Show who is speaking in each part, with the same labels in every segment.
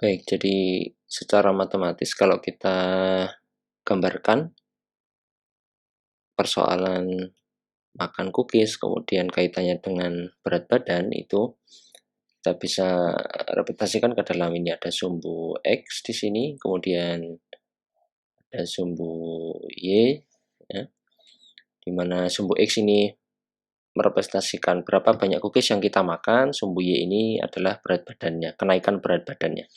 Speaker 1: Baik, jadi secara matematis kalau kita gambarkan persoalan makan cookies, kemudian kaitannya dengan berat badan, itu kita bisa representasikan ke dalam ini. Ada sumbu X di sini, kemudian ada sumbu Y, ya, di mana sumbu X ini merepresentasikan berapa banyak cookies yang kita makan, sumbu Y ini adalah berat badannya, kenaikan berat badannya.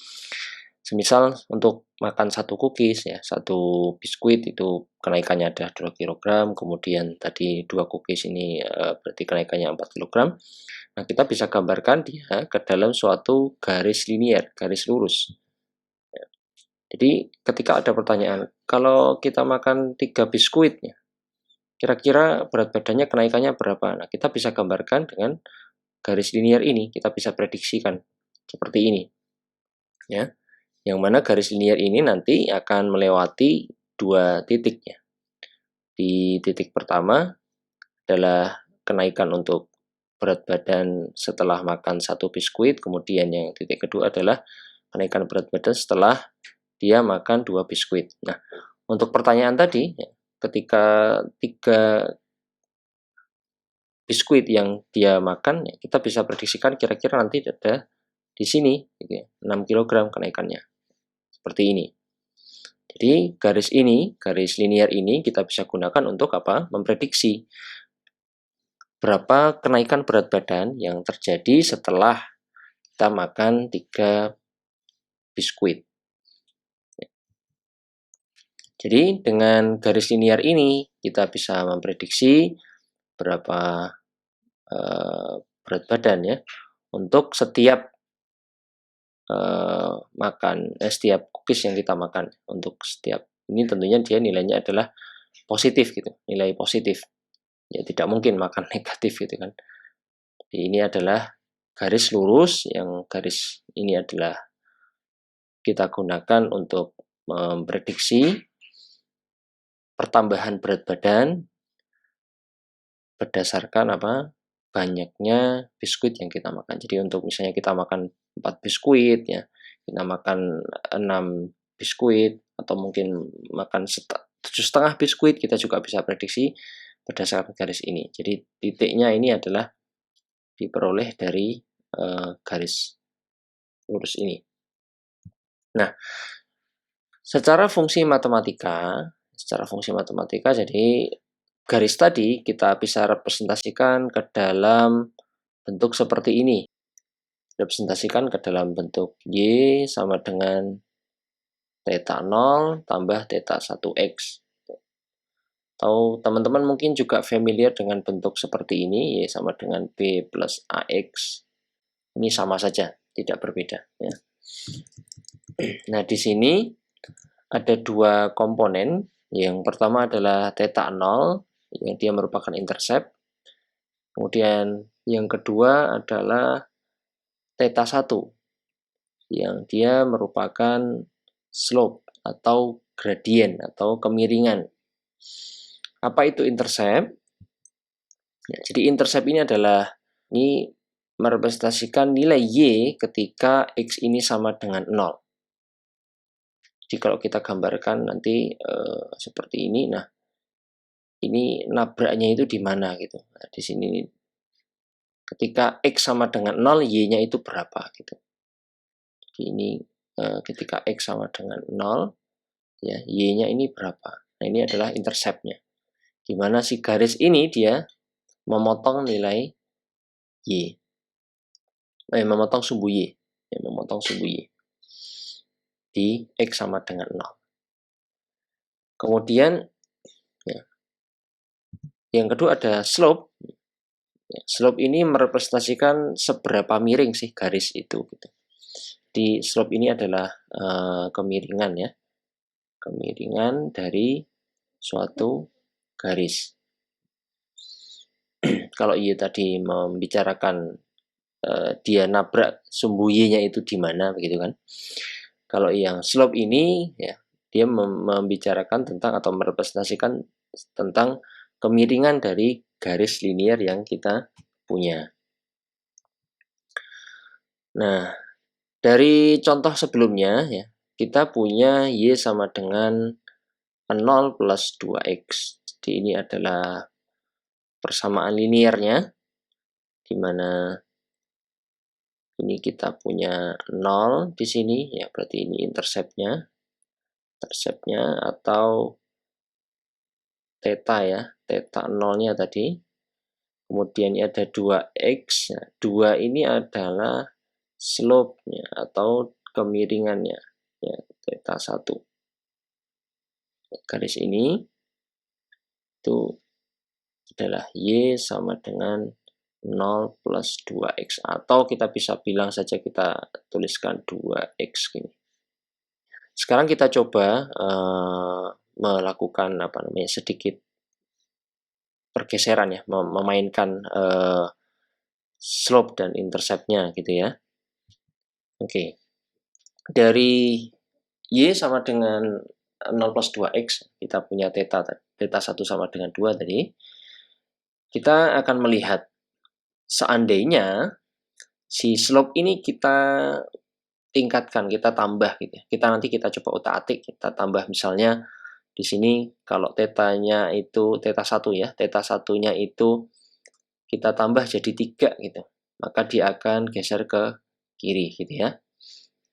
Speaker 1: Semisal untuk makan satu cookies, ya, satu biskuit itu kenaikannya ada 2 kg, kemudian tadi 2 cookies ini berarti kenaikannya 4 kg. Nah, kita bisa gambarkan dia ke dalam suatu garis linier, garis lurus. Jadi ketika ada pertanyaan, kalau kita makan 3 biskuit, ya, kira-kira berat badannya kenaikannya berapa? Nah, kita bisa gambarkan dengan garis linier ini, kita bisa prediksikan seperti ini. Ya, yang mana garis linier ini nanti akan melewati 2 titik, ya. Di titik pertama adalah kenaikan untuk berat badan setelah makan satu biskuit, kemudian yang titik kedua adalah kenaikan berat badan setelah dia makan 2 biskuit. Nah, untuk pertanyaan tadi, ya, ketika 3 biskuit yang dia makan, ya, kita bisa prediksikan kira-kira nanti ada di sini, gitu ya, 6 kg kenaikannya. Seperti ini. Jadi garis ini, garis linier ini kita bisa gunakan untuk apa? Memprediksi berapa kenaikan berat badan yang terjadi setelah kita makan 3 biskuit. Jadi dengan garis linier ini kita bisa memprediksi berapa berat badan, ya, untuk setiap setiap cookies yang kita makan. Untuk setiap ini tentunya dia nilainya adalah positif, gitu, nilai positif. Ya, tidak mungkin makan negatif, gitu kan. Jadi ini adalah garis lurus, yang garis ini adalah kita gunakan untuk memprediksi pertambahan berat badan berdasarkan apa? Banyaknya biskuit yang kita makan. Jadi untuk misalnya kita makan 4 biskuit, ya, kita makan 6 biskuit, atau mungkin makan 7,5 biskuit, kita juga bisa prediksi berdasarkan garis ini. Jadi titiknya ini adalah diperoleh dari garis lurus ini. Nah, secara fungsi matematika, jadi garis tadi kita bisa representasikan ke dalam bentuk seperti ini. Representasikan ke dalam bentuk Y sama dengan theta 0 tambah theta 1X. Atau teman-teman mungkin juga familiar dengan bentuk seperti ini, Y sama dengan B plus AX. Ini sama saja, tidak berbeda, ya. Nah, di sini ada 2 komponen. Yang pertama adalah theta 0, yang dia merupakan intercept. Kemudian yang kedua adalah theta 1, yang dia merupakan slope atau gradient atau kemiringan. Apa itu intercept? Ya, jadi intercept ini merepresentasikan nilai Y ketika X ini sama dengan 0. Jadi kalau kita gambarkan nanti seperti ini, nah ini nabraknya itu di mana gitu. Nah, di sini ketika X sama dengan 0, Y-nya itu berapa gitu. Jadi ini ketika X sama dengan 0, ya, Y-nya ini berapa. Nah, ini adalah intercept-nya. Di mana si garis ini dia memotong nilai Y. Memotong sumbu Y. Ya, memotong sumbu Y. Di X sama dengan 0. Kemudian, ya, yang kedua ada slope. Ya, slope ini merepresentasikan seberapa miring sih garis itu. Gitu. Di slope ini adalah kemiringan, ya. Kemiringan dari suatu garis. Kalau Y tadi membicarakan dia nabrak sumbu Y-nya itu di mana, begitu kan? Kalau yang slope ini, ya, dia membicarakan tentang atau merepresentasikan tentang kemiringan dari garis linier yang kita punya. Nah, Dari contoh sebelumnya ya, kita punya Y sama dengan 0 plus 2X. Jadi ini adalah persamaan linearnya, di mana ini kita punya 0 di sini, ya berarti ini interceptnya atau theta ya, theta 0-nya tadi. Kemudian ini ada 2X, nah, 2 ini adalah slope-nya atau kemiringannya, ya, theta 1. Garis ini itu adalah Y sama dengan 0 plus 2X, atau kita bisa bilang saja, kita tuliskan 2X gini. Sekarang kita coba melakukan sedikit pergeseran ya, memainkan slope dan interceptnya gitu ya. Oke. Dari Y sama dengan 0 plus 2X, kita punya theta 1 sama dengan 2 tadi. Kita akan melihat seandainya si slope ini kita tingkatkan, kita tambah gitu ya. Nanti kita coba utak-atik, kita tambah misalnya di sini kalau tetanya itu theta 1 ya, theta 1-nya itu kita tambah jadi 3 gitu. Maka dia akan geser ke kiri gitu ya.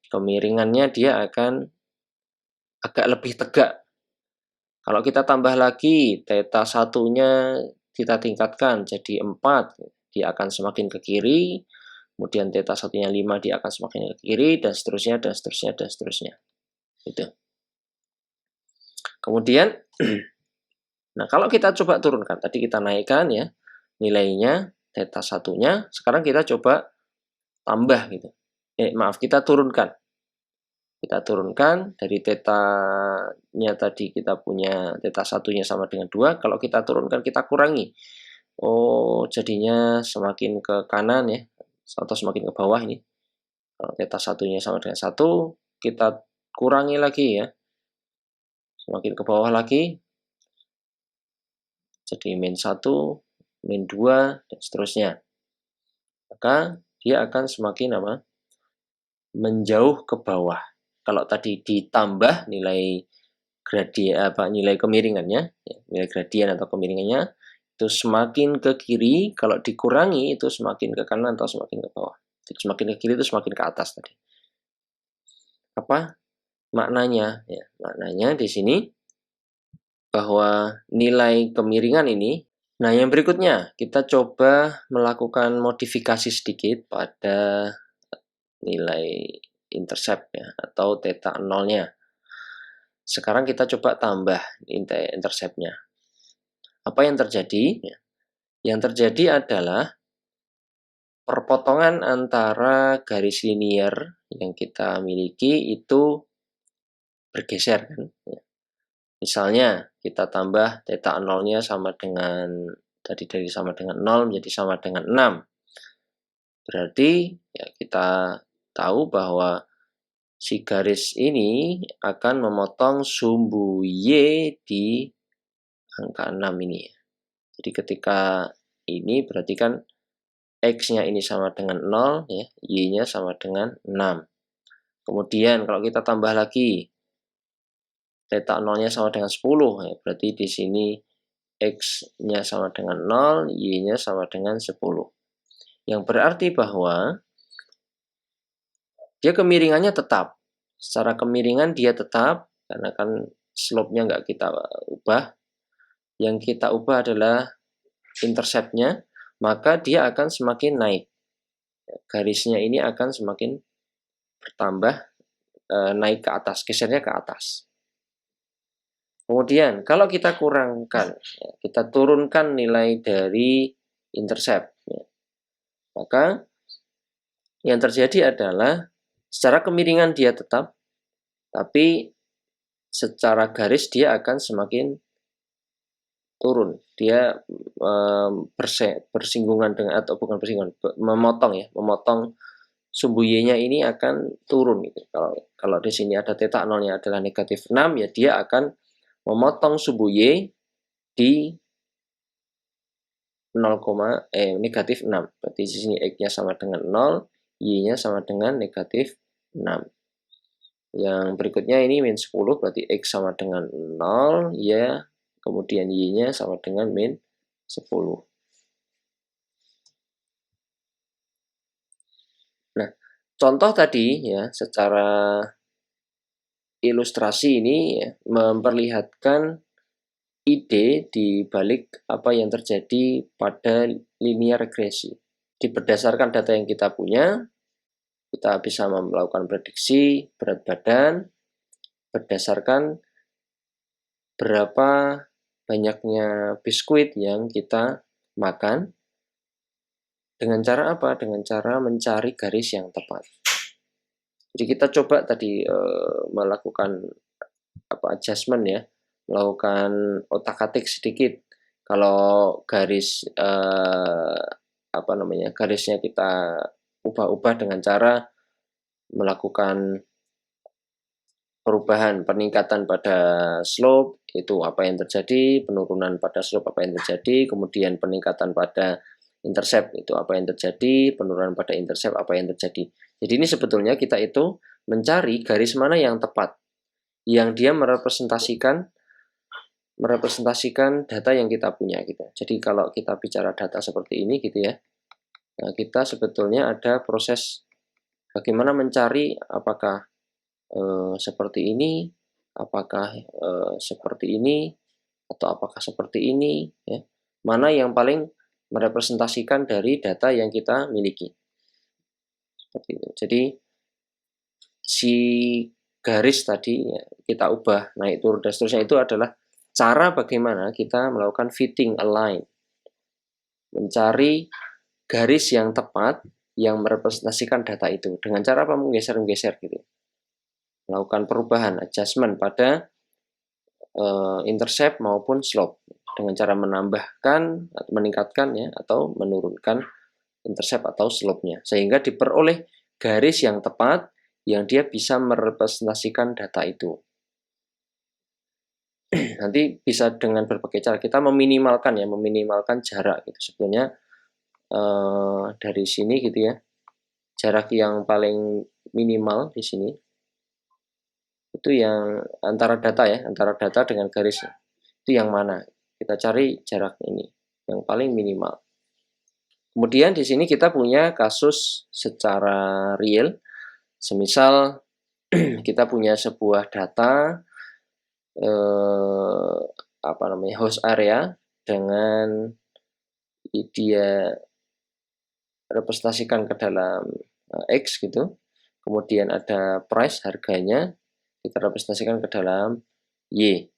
Speaker 1: Kemiringannya dia akan agak lebih tegak. Kalau kita tambah lagi theta 1-nya kita tingkatkan jadi 4, dia akan semakin ke kiri. Kemudian theta 1-nya 5, dia akan semakin ke kiri, dan seterusnya, dan seterusnya, dan seterusnya. Gitu. Kemudian, nah kalau kita coba turunkan, tadi kita naikkan ya, nilainya, theta 1-nya, sekarang kita coba tambah gitu. Maaf, kita turunkan. Kita turunkan dari theta-nya tadi kita punya theta 1-nya sama dengan 2, kalau kita turunkan, kita kurangi. Oh, jadinya semakin ke kanan ya, atau semakin ke bawah ini. Kalau theta 1-nya sama dengan 1, kita kurangi lagi ya, semakin ke bawah lagi, jadi min 1, min 2, dan seterusnya. Maka dia akan semakin menjauh ke bawah. Kalau tadi ditambah nilai gradien nilai kemiringannya, ya, nilai gradien atau kemiringannya itu semakin ke kiri, kalau dikurangi itu semakin ke kanan atau semakin ke bawah. Jadi semakin ke kiri itu semakin ke atas tadi. Apa maknanya? Ya, maknanya di sini bahwa nilai kemiringan ini. Nah, yang berikutnya kita coba melakukan modifikasi sedikit pada nilai intercept ya, atau theta 0-nya. Sekarang kita coba tambah interceptnya. Apa yang terjadi? Yang terjadi adalah perpotongan antara garis linear yang kita miliki itu bergeser kan. Misalnya kita tambah theta 0-nya sama dengan dari sama dengan 0 menjadi sama dengan 6. Berarti ya kita tahu bahwa si garis ini akan memotong sumbu Y di angka 6 ini. Jadi ketika ini berarti kan X-nya ini sama dengan 0, ya, Y-nya sama dengan 6. Kemudian kalau kita tambah lagi, theta 0-nya sama dengan 10, ya, berarti di sini X-nya sama dengan 0, Y-nya sama dengan 10. Yang berarti bahwa dia kemiringannya tetap. Secara kemiringan dia tetap, karena kan slope-nya nggak kita ubah. Yang kita ubah adalah intercept-nya, maka dia akan semakin naik. Garisnya ini akan semakin bertambah, naik ke atas, gesernya ke atas. Kemudian kalau kita kurangkan, ya, kita turunkan nilai dari intercept, ya, maka yang terjadi adalah secara kemiringan dia tetap, tapi secara garis dia akan semakin turun. Dia bersinggungan dengan, atau bukan bersinggungan, memotong sumbu Y-nya ini akan turun gitu. Kalau di sini ada theta 0-nya adalah negatif 6, ya dia akan memotong sumbu Y di negatif 6. Berarti di sini X-nya sama dengan 0, Y-nya sama dengan negatif 6. Yang berikutnya ini min 10, berarti X sama dengan 0, ya, kemudian Y-nya sama dengan min 10. Nah, contoh tadi ya, secara ilustrasi ini ya, memperlihatkan ide di balik apa yang terjadi pada linear regresi. Berdasarkan data yang kita punya, kita bisa melakukan prediksi berat badan berdasarkan berapa banyaknya biskuit yang kita makan. Dengan cara apa? Dengan cara mencari garis yang tepat. Jadi kita coba tadi melakukan adjustment ya, melakukan otak-atik sedikit. Kalau garis garisnya kita ubah-ubah dengan cara melakukan perubahan peningkatan pada slope, itu apa yang terjadi, penurunan pada slope apa yang terjadi, kemudian peningkatan pada intercept itu apa yang terjadi, penurunan pada intercept apa yang terjadi. Jadi ini sebetulnya kita itu mencari garis mana yang tepat, yang dia merepresentasikan data yang kita punya gitu. Jadi kalau kita bicara data seperti ini gitu ya, nah kita sebetulnya ada proses bagaimana mencari apakah seperti ini, apakah seperti ini, atau apakah seperti ini, ya. Mana yang paling merepresentasikan dari data yang kita miliki. Seperti itu. Jadi si garis tadi ya, kita ubah naik turun dan seterusnya itu adalah cara bagaimana kita melakukan fitting align, mencari garis yang tepat yang merepresentasikan data itu dengan cara apa, menggeser gitu, melakukan perubahan adjustment pada intercept maupun slope dengan cara menambahkan atau meningkatkan ya atau menurunkan intercept atau slope-nya sehingga diperoleh garis yang tepat yang dia bisa merepresentasikan data itu. Nanti bisa dengan berbagai cara kita meminimalkan jarak gitu. Sebetulnya dari sini gitu ya, jarak yang paling minimal di sini itu yang antara data dengan garis itu yang mana, kita cari jarak ini yang paling minimal. Kemudian di sini kita punya kasus secara real, semisal kita punya sebuah data host area dengan dia representasikan ke dalam X gitu, kemudian ada price harganya kita representasikan ke dalam Y.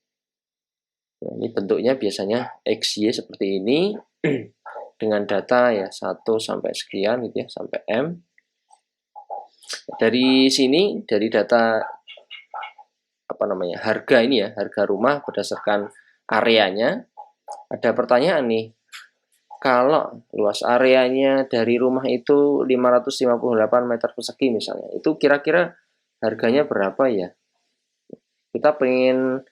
Speaker 1: Nah, ini bentuknya biasanya XY seperti ini dengan data ya 1 sampai sekian gitu ya, sampai M. Dari sini, dari data harga ini ya, harga rumah berdasarkan areanya, ada pertanyaan nih. Kalau luas areanya dari rumah itu 558 meter persegi misalnya, itu kira-kira harganya berapa ya? Kita pengen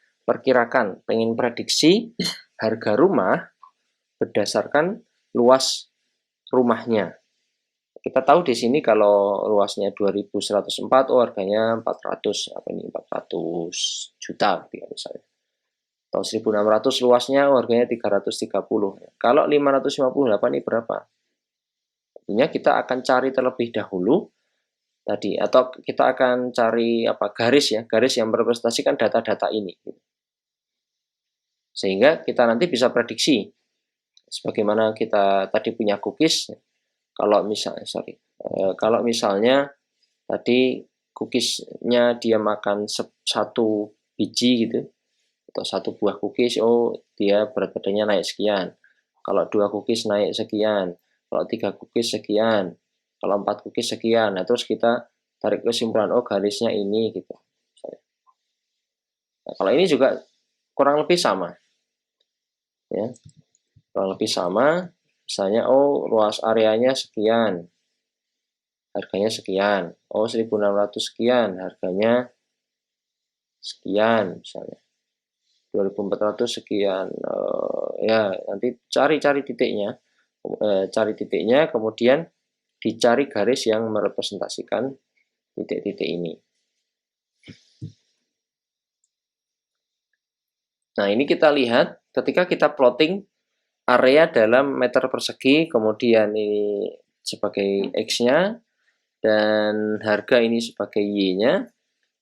Speaker 1: prediksi harga rumah berdasarkan luas rumahnya. Kita tahu di sini kalau luasnya 2104, harganya 400 juta misalnya. Atau 1600 luasnya, harganya 330. Kalau 558 ini berapa? Artinya kita akan cari terlebih dahulu tadi, atau kita akan cari garis yang merepresentasikan data-data ini. Sehingga kita nanti bisa prediksi sebagaimana kita tadi punya cookies. Kalau misalnya tadi cookiesnya dia makan satu biji gitu, atau satu buah cookies, dia berat badannya naik sekian. Kalau 2 cookies naik sekian, kalau 3 cookies sekian, kalau 4 cookies sekian. Nah, terus kita tarik kesimpulan, garisnya ini gitu. Nah, kalau ini juga kurang lebih sama. Ya. Kurang lebih sama. Misalnya, luas areanya sekian, harganya sekian. 1.600 sekian, harganya sekian misalnya. 2.400 sekian. Ya, nanti cari titiknya. Kemudian dicari garis yang merepresentasikan titik-titik ini. Nah, ini kita lihat ketika kita plotting area dalam meter persegi, kemudian ini sebagai X-nya, dan harga ini sebagai Y-nya,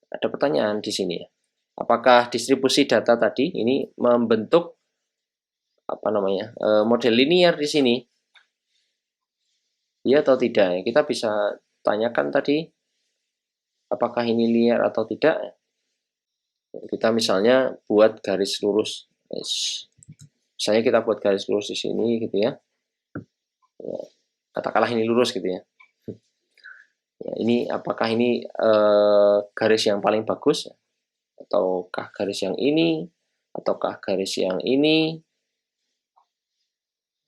Speaker 1: ada pertanyaan di sini ya. Apakah distribusi data tadi ini membentuk model linear di sini? Iya atau tidak? Kita bisa tanyakan tadi apakah ini linear atau tidak. Kita misalnya buat garis lurus. Misalnya kita buat garis lurus di sini gitu ya. Katakanlah ini lurus gitu ya. Ya, ini apakah ini garis yang paling bagus, ataukah garis yang ini, ataukah garis yang ini,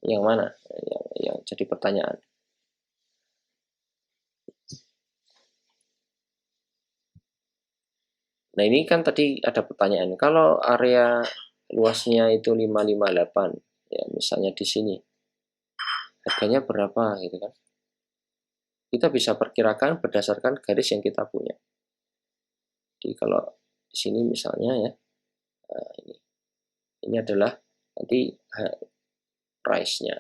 Speaker 1: yang mana? Yang jadi pertanyaan. Nah, ini kan tadi ada pertanyaan, kalau area luasnya itu 558, ya misalnya di sini, harganya berapa gitu kan? Kita bisa perkirakan berdasarkan garis yang kita punya. Jadi kalau di sini misalnya ya, ini adalah nanti price-nya.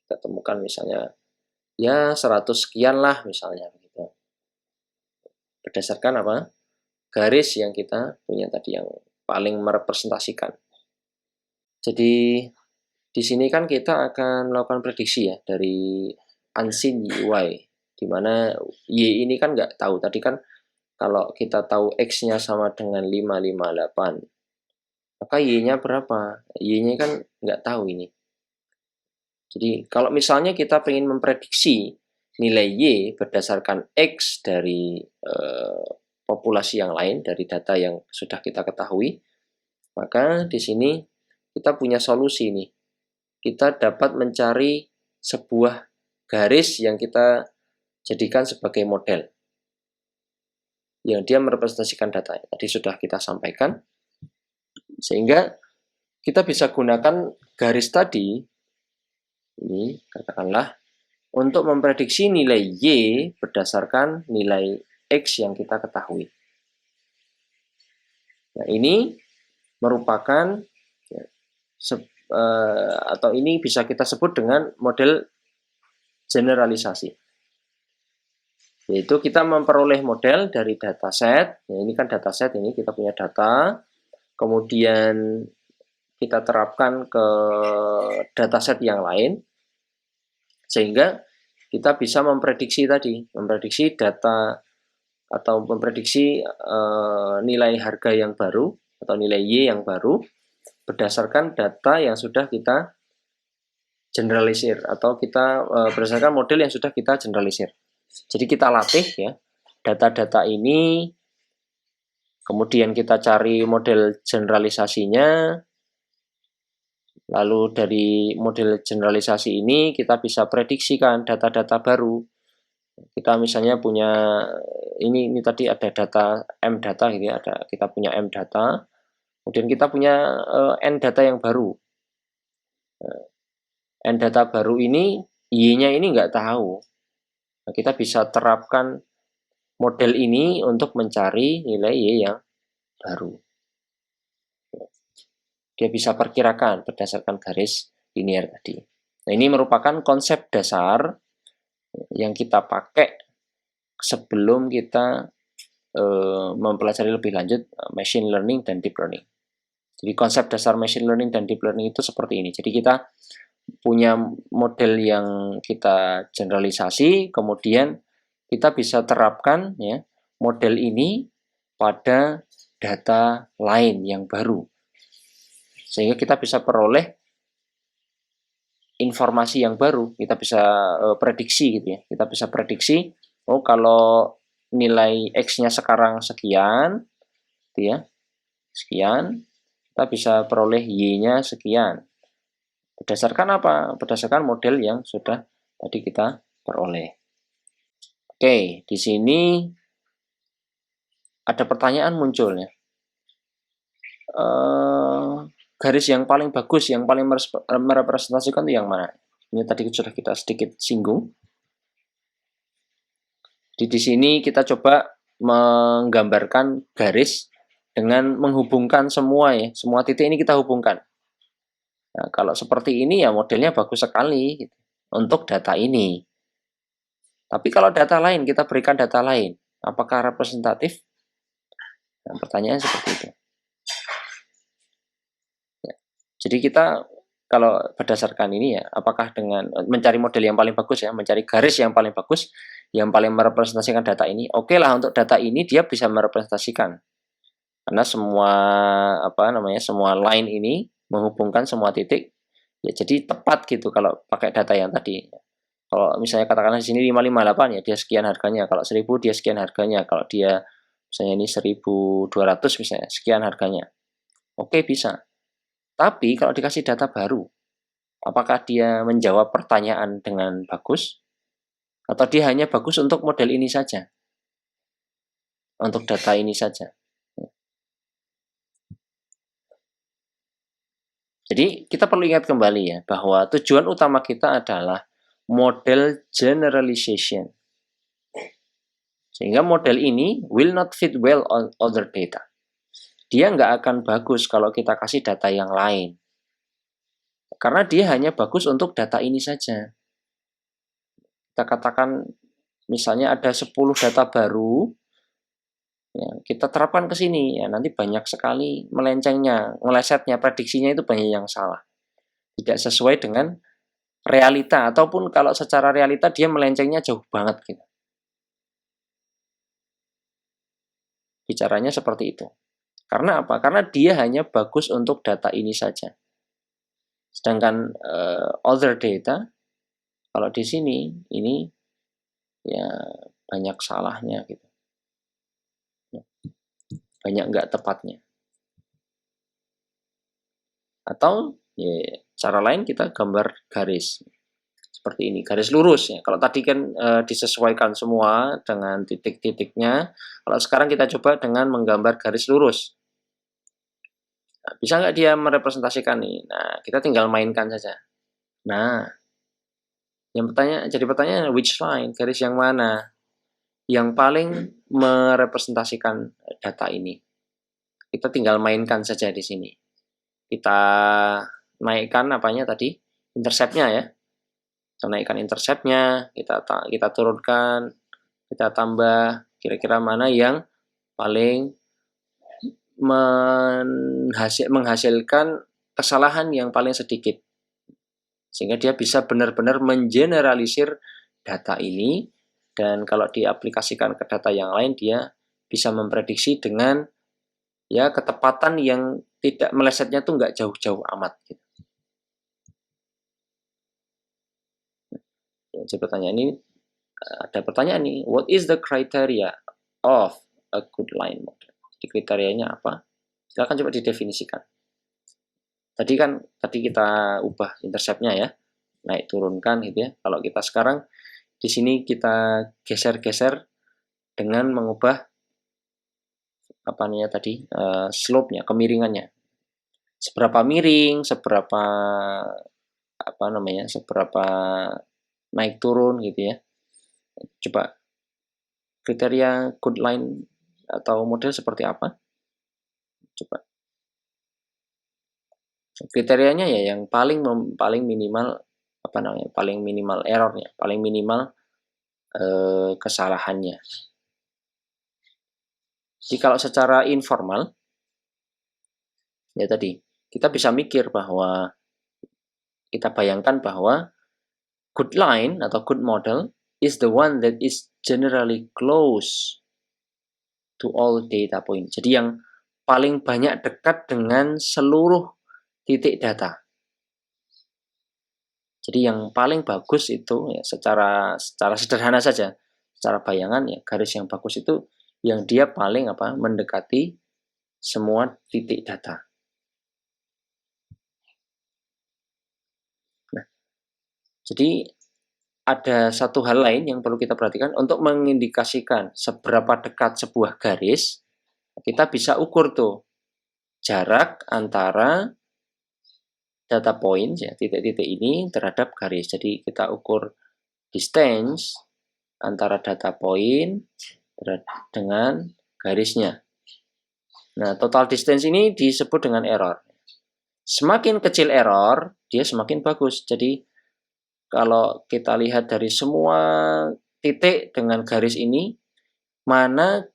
Speaker 1: Kita temukan misalnya ya 100 sekian lah misalnya begitu. Berdasarkan apa? Garis yang kita punya tadi yang paling merepresentasikan. Jadi di sini kan kita akan melakukan prediksi ya dari unseen Y, di mana Y ini kan nggak tahu. Tadi kan kalau kita tahu X-nya sama dengan 558, maka Y-nya berapa? Y-nya kan nggak tahu ini. Jadi kalau misalnya kita ingin memprediksi nilai Y berdasarkan X dari populasi yang lain, dari data yang sudah kita ketahui, maka di sini kita punya solusi nih. Kita dapat mencari sebuah garis yang kita jadikan sebagai model yang dia merepresentasikan data. Tadi sudah kita sampaikan, sehingga kita bisa gunakan garis tadi ini, katakanlah, untuk memprediksi nilai Y berdasarkan nilai X yang kita ketahui. Nah, ini merupakan atau ini bisa kita sebut dengan model generalisasi. Yaitu kita memperoleh model dari dataset. Nah, ini kan dataset, ini kita punya data, kemudian kita terapkan ke dataset yang lain, sehingga kita bisa memprediksi tadi, memprediksi data atau memprediksi nilai harga yang baru atau nilai Y yang baru berdasarkan data yang sudah kita generalisir atau kita berdasarkan model yang sudah kita generalisir. Jadi kita latih ya data-data ini, kemudian kita cari model generalisasinya, lalu dari model generalisasi ini kita bisa prediksikan data-data baru. Kita misalnya punya ini tadi ada data M data gitu ya, kita punya M data, kemudian kita punya N data yang baru. N data baru ini Y-nya ini nggak tahu. Nah, kita bisa terapkan model ini untuk mencari nilai Y yang baru. Dia bisa perkirakan berdasarkan garis linear tadi. Nah, ini merupakan konsep dasar yang kita pakai sebelum kita mempelajari lebih lanjut machine learning dan deep learning. Jadi konsep dasar machine learning dan deep learning itu seperti ini. Jadi kita punya model yang kita generalisasi, kemudian kita bisa terapkan ya model ini pada data lain yang baru, sehingga kita bisa peroleh informasi yang baru. Kita bisa prediksi gitu ya. Kita bisa prediksi, oh kalau nilai X-nya sekarang sekian, gitu ya, sekian, kita bisa peroleh Y-nya sekian. Berdasarkan apa? Berdasarkan model yang sudah tadi kita peroleh. Oke, di sini ada pertanyaan muncul ya. Garis yang paling bagus, yang paling merepresentasikan itu yang mana? Ini tadi sudah kita sedikit singgung. Di sini kita coba menggambarkan garis dengan menghubungkan semua ya, semua titik ini kita hubungkan. Nah, kalau seperti ini ya modelnya bagus sekali gitu, untuk data ini. Tapi kalau data lain, kita berikan data lain, apakah representatif? Nah, pertanyaan seperti itu. Ya. Jadi kita kalau berdasarkan ini ya, apakah dengan mencari model yang paling bagus ya, mencari garis yang paling bagus, yang paling merepresentasikan data ini, oke lah untuk data ini dia bisa merepresentasikan. Karena semua semua line ini menghubungkan semua titik, ya jadi tepat gitu kalau pakai data yang tadi. Kalau misalnya katakanlah di sini 558 ya dia sekian harganya, kalau 1000 dia sekian harganya, kalau dia misalnya ini 1200 misalnya sekian harganya. Oke, bisa. Tapi kalau dikasih data baru, apakah dia menjawab pertanyaan dengan bagus? Atau dia hanya bagus untuk model ini saja? Untuk data ini saja? Jadi kita perlu ingat kembali ya, bahwa tujuan utama kita adalah model generalization. Sehingga model ini will not fit well on other data. Dia nggak akan bagus kalau kita kasih data yang lain. Karena dia hanya bagus untuk data ini saja. Kita katakan misalnya ada 10 data baru, ya, kita terapkan ke sini, ya nanti banyak sekali melencengnya, melesetnya, prediksinya itu banyak yang salah. Tidak sesuai dengan realita, ataupun kalau secara realita dia melencengnya jauh banget gitu. Bicaranya seperti itu. Karena apa? Karena dia hanya bagus untuk data ini saja. Sedangkan other data, kalau di sini ini ya banyak salahnya gitu, banyak nggak tepatnya. Atau ya, cara lain kita gambar garis seperti ini, garis lurus ya. Kalau tadi kan disesuaikan semua dengan titik-titiknya, kalau sekarang kita coba dengan menggambar garis lurus. Nah, bisa nggak dia merepresentasikan nih? Nah, kita tinggal mainkan saja. Nah, jadi pertanyaan which line, garis yang mana yang paling merepresentasikan data ini? Kita tinggal mainkan saja di sini. Kita naikkan apanya tadi? Interceptnya ya. Kita naikkan interceptnya, kita turunkan, kita tambah kira-kira mana yang paling menghasilkan kesalahan yang paling sedikit. Sehingga dia bisa benar-benar mengeneralisir data ini, dan kalau diaplikasikan ke data yang lain dia bisa memprediksi dengan ya ketepatan yang tidak melesetnya tuh nggak jauh-jauh amat gitu. Ya, jadi pertanyaan ini ada pertanyaan nih, what is the criteria of a good line model? Jadi kriterianya apa? Silakan coba didefinisikan. Tadi kita ubah interceptnya ya, naik turunkan gitu ya. Kalau kita sekarang di sini kita geser-geser dengan mengubah apa namanya tadi slope-nya, kemiringannya. Seberapa miring, seberapa seberapa naik turun gitu ya. Coba kriteria good line atau model seperti apa? Coba. Kriterianya ya yang paling minimal paling minimal errornya, paling minimal kesalahannya. Jadi kalau secara informal ya tadi kita bisa mikir bahwa kita bayangkan bahwa good line atau good model is the one that is generally close to all data point. Jadi yang paling banyak dekat dengan seluruh titik data. Jadi yang paling bagus itu ya secara sederhana saja, secara bayangan ya garis yang bagus itu yang dia paling mendekati semua titik data. Nah, jadi ada satu hal lain yang perlu kita perhatikan untuk mengindikasikan seberapa dekat sebuah garis, kita bisa ukur tuh jarak antara data point ya titik-titik ini terhadap garis. Jadi kita ukur distance antara data point dengan garisnya. Nah, total distance ini disebut dengan error. Semakin kecil error, dia semakin bagus. Jadi, kalau kita lihat dari semua titik dengan garis ini, mana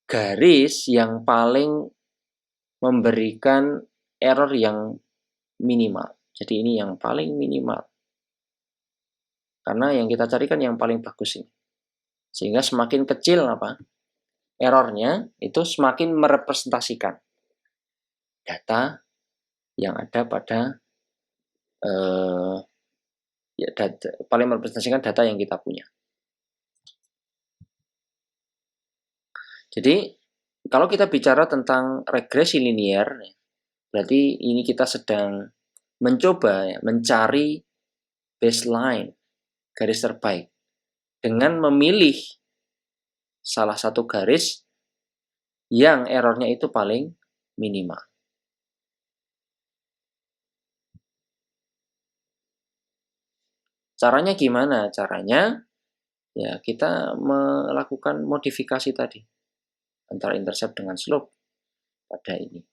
Speaker 1: garis yang paling memberikan error yang minimal. Jadi ini yang paling minimal. Karena yang kita carikan yang paling bagus ini. Sehingga semakin kecil errornya, itu semakin merepresentasikan data yang ada pada paling merepresentasikan data yang kita punya. Jadi kalau kita bicara tentang regresi linier, berarti ini kita sedang mencoba mencari baseline, garis terbaik, dengan memilih salah satu garis yang errornya itu paling minimal. Caranya gimana? Caranya ya kita melakukan modifikasi tadi antara intercept dengan slope pada ini.